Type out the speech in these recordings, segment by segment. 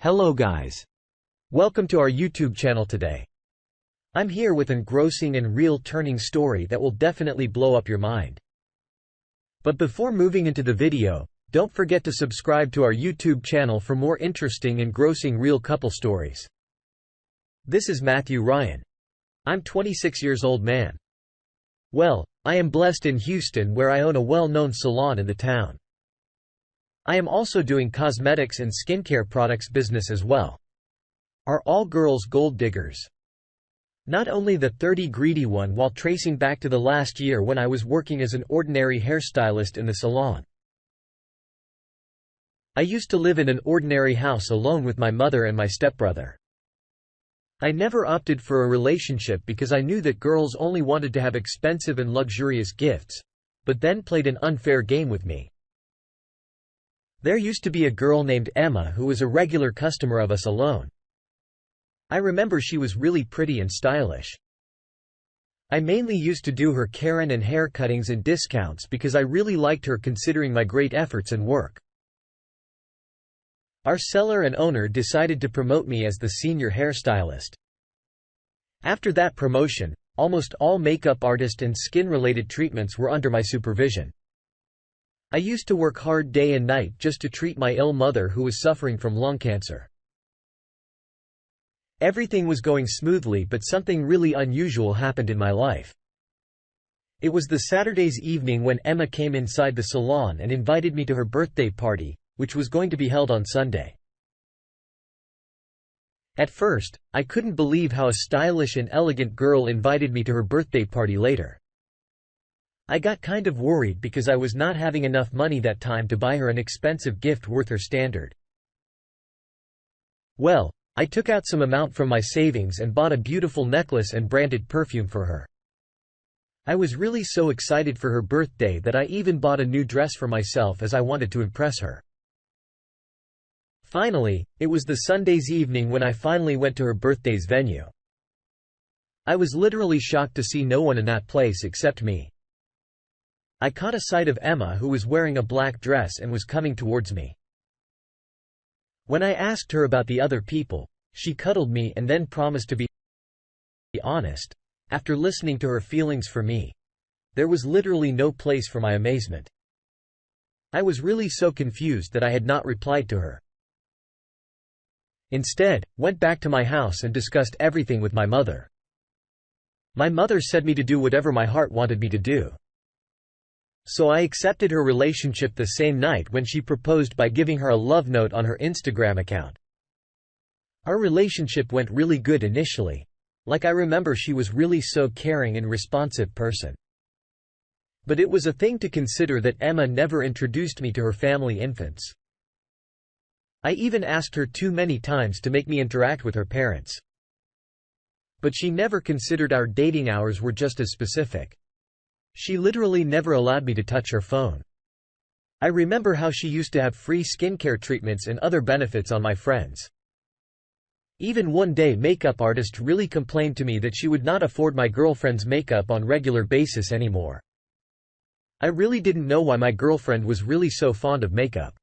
Hello guys. Welcome to our YouTube channel today. I'm here with an engrossing and real turning story that will definitely blow up your mind. But before moving into the video, don't forget to subscribe to our YouTube channel for more interesting and engrossing real couple stories. This is Matthew Ryan. I'm 26 years old man. Well, I am blessed in Houston where I own a well-known salon in the town. I am also doing cosmetics and skincare products business as well. Are all girls gold diggers? Not only the 30 greedy one while tracing back to the last year when I was working as an ordinary hairstylist in the salon. I used to live in an ordinary house alone with my mother and my stepbrother. I never opted for a relationship because I knew that girls only wanted to have expensive and luxurious gifts, but then played an unfair game with me. There used to be a girl named Emma who was a regular customer of us alone. I remember she was really pretty and stylish. I mainly used to do her Karen and hair cuttings and discounts because I really liked her considering my great efforts and work. Our seller and owner decided to promote me as the senior hairstylist. After that promotion, almost all makeup artist and skin-related treatments were under my supervision. I used to work hard day and night just to treat my ill mother who was suffering from lung cancer. Everything was going smoothly, but something really unusual happened in my life. It was the Saturday's evening when Emma came inside the salon and invited me to her birthday party, which was going to be held on Sunday. At first, I couldn't believe how a stylish and elegant girl invited me to her birthday party later. I got kind of worried because I was not having enough money that time to buy her an expensive gift worth her standard. Well, I took out some amount from my savings and bought a beautiful necklace and branded perfume for her. I was really so excited for her birthday that I even bought a new dress for myself as I wanted to impress her. Finally, it was the Sunday's evening when I finally went to her birthday's venue. I was literally shocked to see no one in that place except me. I caught a sight of Emma who was wearing a black dress and was coming towards me. When I asked her about the other people, she cuddled me and then promised to be honest. After listening to her feelings for me, there was literally no place for my amazement. I was really so confused that I had not replied to her. Instead, went back to my house and discussed everything with my mother. My mother said me to do whatever my heart wanted me to do. So I accepted her relationship the same night when she proposed by giving her a love note on her Instagram account. Our relationship went really good initially. Like I remember she was really so caring and responsive person. But it was a thing to consider that Emma never introduced me to her family infants. I even asked her too many times to make me interact with her parents. But she never considered our dating hours were just as specific. She literally never allowed me to touch her phone. I remember how she used to have free skincare treatments and other benefits on my friends. Even one day makeup artist really complained to me that she would not afford my girlfriend's makeup on regular basis anymore. I really didn't know why my girlfriend was really so fond of makeup.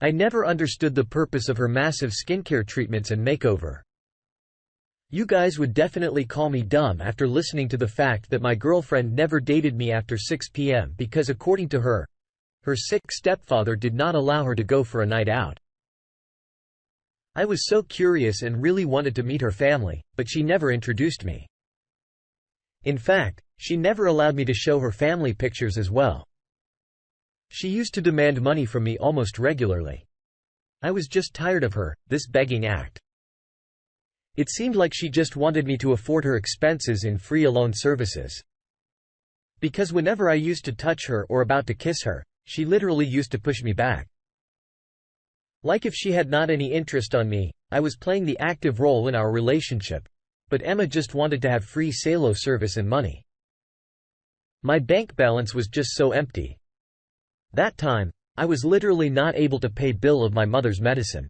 I never understood the purpose of her massive skincare treatments and makeover. You guys would definitely call me dumb after listening to the fact that my girlfriend never dated me after 6 p.m. because according to her, her sick stepfather did not allow her to go for a night out. I was so curious and really wanted to meet her family, but she never introduced me. In fact, she never allowed me to show her family pictures as well. She used to demand money from me almost regularly. I was just tired of this begging act. It seemed like she just wanted me to afford her expenses in free alone services. Because whenever I used to touch her or about to kiss her, she literally used to push me back. Like if she had not any interest on me, I was playing the active role in our relationship, but Emma just wanted to have free salo service and money. My bank balance was just so empty. That time, I was literally not able to pay bill of my mother's medicine.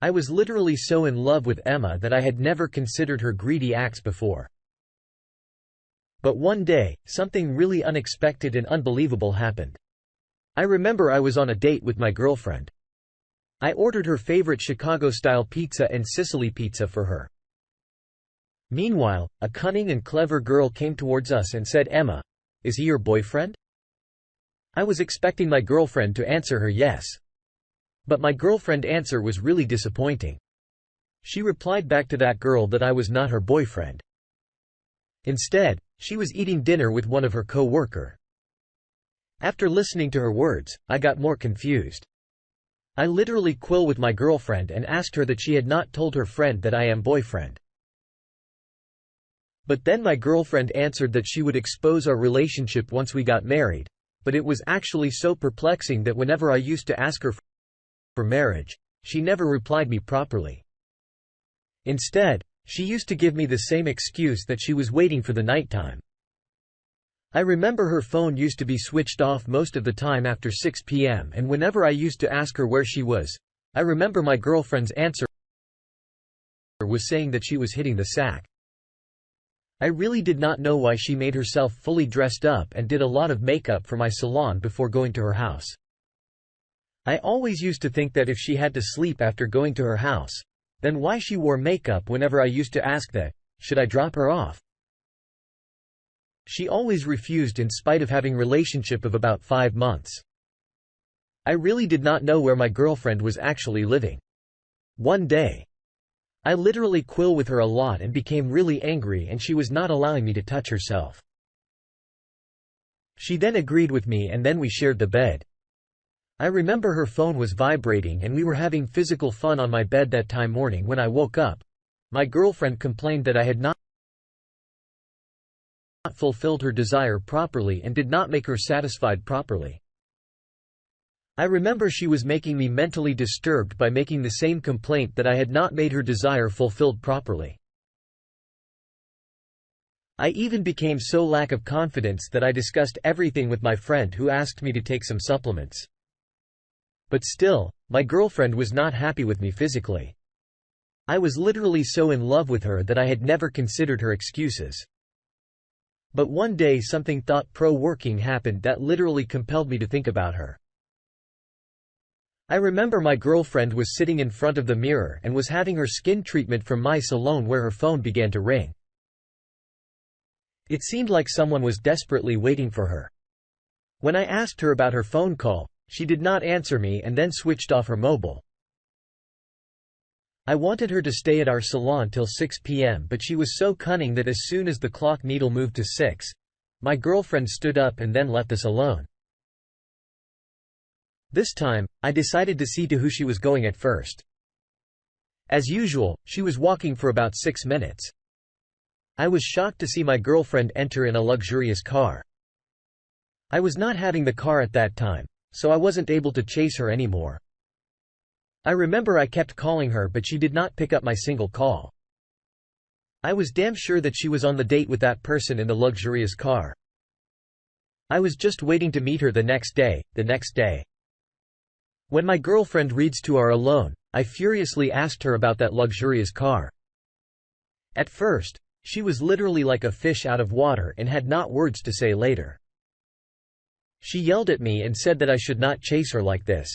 I was literally so in love with Emma that I had never considered her greedy acts before. But one day, something really unexpected and unbelievable happened. I remember I was on a date with my girlfriend. I ordered her favorite Chicago-style pizza and Sicily pizza for her. Meanwhile, a cunning and clever girl came towards us and said, "Emma, is he your boyfriend?" I was expecting my girlfriend to answer her yes. But my girlfriend's answer was really disappointing. She replied back to that girl that I was not her boyfriend. Instead, she was eating dinner with one of her co-workers. After listening to her words, I got more confused. I literally quarreled with my girlfriend and asked her that she had not told her friend that I am boyfriend. But then my girlfriend answered that she would expose our relationship once we got married, but it was actually so perplexing that whenever I used to ask her for marriage, she never replied me properly. Instead, she used to give me the same excuse that she was waiting for the nighttime. I remember her phone used to be switched off most of the time after 6 p.m. and whenever I used to ask her where she was, I remember my girlfriend's answer was saying that she was hitting the sack. I really did not know why she made herself fully dressed up and did a lot of makeup for my salon before going to her house. I always used to think that if she had to sleep after going to her house, then why she wore makeup whenever I used to ask that, should I drop her off? She always refused in spite of having a relationship of about 5 months. I really did not know where my girlfriend was actually living. One day, I literally quarreled with her a lot and became really angry and she was not allowing me to touch herself. She then agreed with me and then we shared the bed. I remember her phone was vibrating and we were having physical fun on my bed that time morning when I woke up. My girlfriend complained that I had not fulfilled her desire properly and did not make her satisfied properly. I remember she was making me mentally disturbed by making the same complaint that I had not made her desire fulfilled properly. I even became so lack of confidence that I discussed everything with my friend who asked me to take some supplements. But still, my girlfriend was not happy with me physically. I was literally so in love with her that I had never considered her excuses. But one day something thought-provoking happened that literally compelled me to think about her. I remember my girlfriend was sitting in front of the mirror and was having her skin treatment from my salon where her phone began to ring. It seemed like someone was desperately waiting for her. When I asked her about her phone call, she did not answer me and then switched off her mobile. I wanted her to stay at our salon till 6 p.m. but she was so cunning that as soon as the clock needle moved to 6, my girlfriend stood up and then left us alone. This time, I decided to see to who she was going at first. As usual, she was walking for about 6 minutes. I was shocked to see my girlfriend enter in a luxurious car. I was not having the car at that time, so I wasn't able to chase her anymore. I remember I kept calling her but she did not pick up my single call. I was damn sure that she was on the date with that person in the luxurious car. I was just waiting to meet her the next day. When my girlfriend reads to our alone, I furiously asked her about that luxurious car. At first, she was literally like a fish out of water and had not words to say later. She yelled at me and said that I should not chase her like this.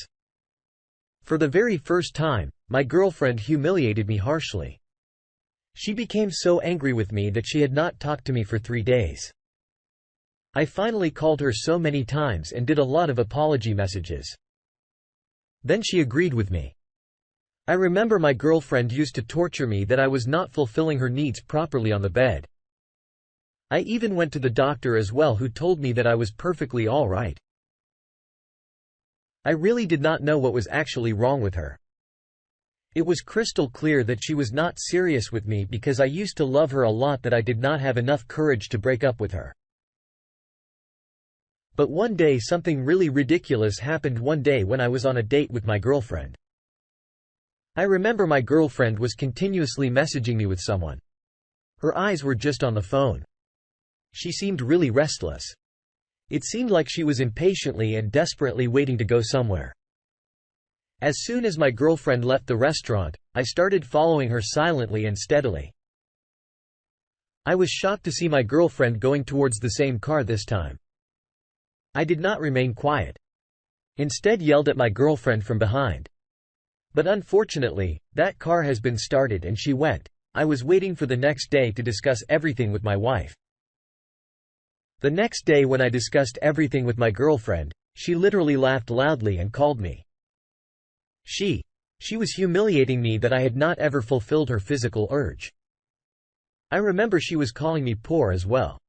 For the very first time, my girlfriend humiliated me harshly. She became so angry with me that she had not talked to me for 3 days. I finally called her so many times and did a lot of apology messages. Then she agreed with me. I remember my girlfriend used to torture me that I was not fulfilling her needs properly on the bed. I even went to the doctor as well, who told me that I was perfectly all right. I really did not know what was actually wrong with her. It was crystal clear that she was not serious with me because I used to love her a lot that I did not have enough courage to break up with her. But one day something really ridiculous happened one day when I was on a date with my girlfriend. I remember my girlfriend was continuously messaging me with someone. Her eyes were just on the phone. She seemed really restless. It seemed like she was impatiently and desperately waiting to go somewhere. As soon as my girlfriend left the restaurant, I started following her silently and steadily. I was shocked to see my girlfriend going towards the same car this time. I did not remain quiet. Instead, yelled at my girlfriend from behind. But unfortunately, that car has been started and she went. I was waiting for the next day to discuss everything with my wife. The next day when I discussed everything with my girlfriend, she literally laughed loudly and called me. She was humiliating me that I had not ever fulfilled her physical urge. I remember she was calling me poor as well.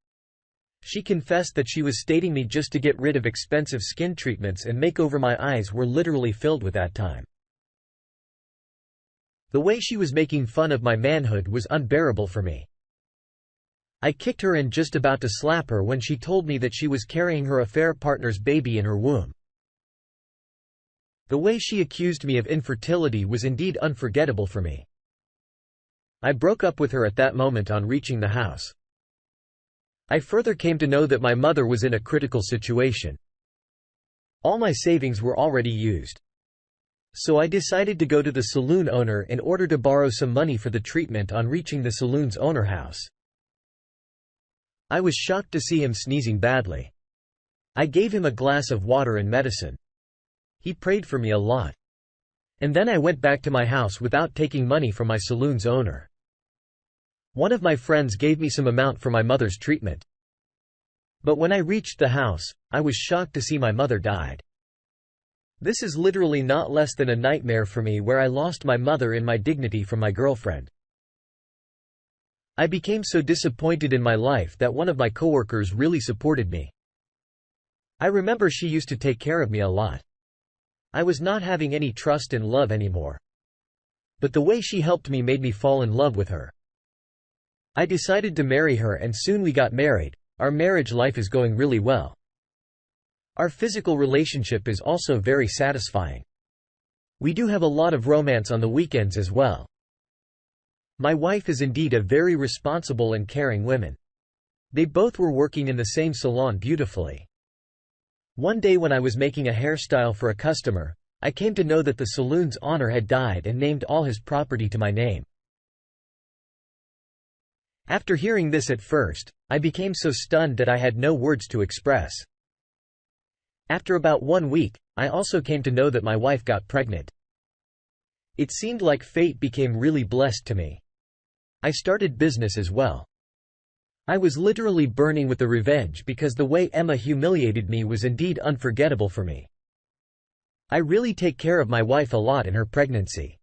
She confessed that she was stating me just to get rid of expensive skin treatments and make over. My eyes were literally filled with that time. The way she was making fun of my manhood was unbearable for me. I kicked her and just about to slap her when she told me that she was carrying her affair partner's baby in her womb. The way she accused me of infertility was indeed unforgettable for me. I broke up with her at that moment on reaching the house. I further came to know that my mother was in a critical situation. All my savings were already used. So I decided to go to the saloon owner in order to borrow some money for the treatment. On reaching the saloon's owner house, I was shocked to see him sneezing badly. I gave him a glass of water and medicine. He prayed for me a lot. And then I went back to my house without taking money from my saloon's owner. One of my friends gave me some amount for my mother's treatment. But when I reached the house, I was shocked to see my mother died. This is literally not less than a nightmare for me, where I lost my mother and my dignity from my girlfriend. I became so disappointed in my life that one of my coworkers really supported me. I remember she used to take care of me a lot. I was not having any trust and love anymore. But the way she helped me made me fall in love with her. I decided to marry her and soon we got married. Our marriage life is going really well. Our physical relationship is also very satisfying. We do have a lot of romance on the weekends as well. My wife is indeed a very responsible and caring woman. They both were working in the same salon beautifully. One day when I was making a hairstyle for a customer, I came to know that the saloon's owner had died and named all his property to my name. After hearing this at first, I became so stunned that I had no words to express. After about 1 week, I also came to know that my wife got pregnant. It seemed like fate became really blessed to me. I started business as well. I was literally burning with the revenge because the way Emma humiliated me was indeed unforgettable for me. I really take care of my wife a lot in her pregnancy.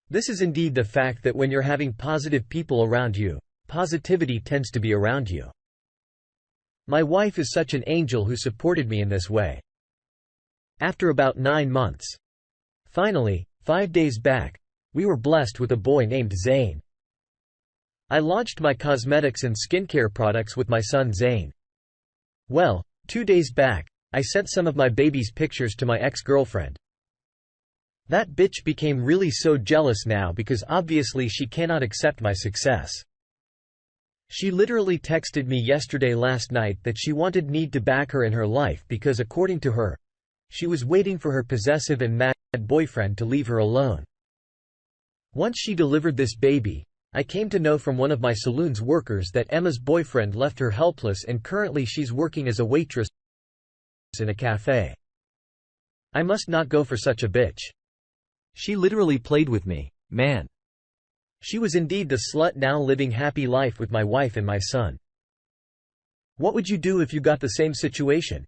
This is indeed the fact that when you're having positive people around you, positivity tends to be around you. My wife is such an angel who supported me in this way. After about 9 months. Finally, 5 days back, we were blessed with a boy named Zane. I launched my cosmetics and skincare products with my son Zane. Well, 2 days back, I sent some of my baby's pictures to my ex-girlfriend. That bitch became really so jealous now because obviously she cannot accept my success. She literally texted me yesterday last night that she wanted me to back her in her life because according to her, she was waiting for her possessive and mad boyfriend to leave her alone. Once she delivered this baby, I came to know from one of my saloon's workers that Emma's boyfriend left her helpless and currently she's working as a waitress in a cafe. I must not go for such a bitch. She literally played with me, man. She was indeed the slut, now living happy life with my wife and my son. What would you do if you got the same situation?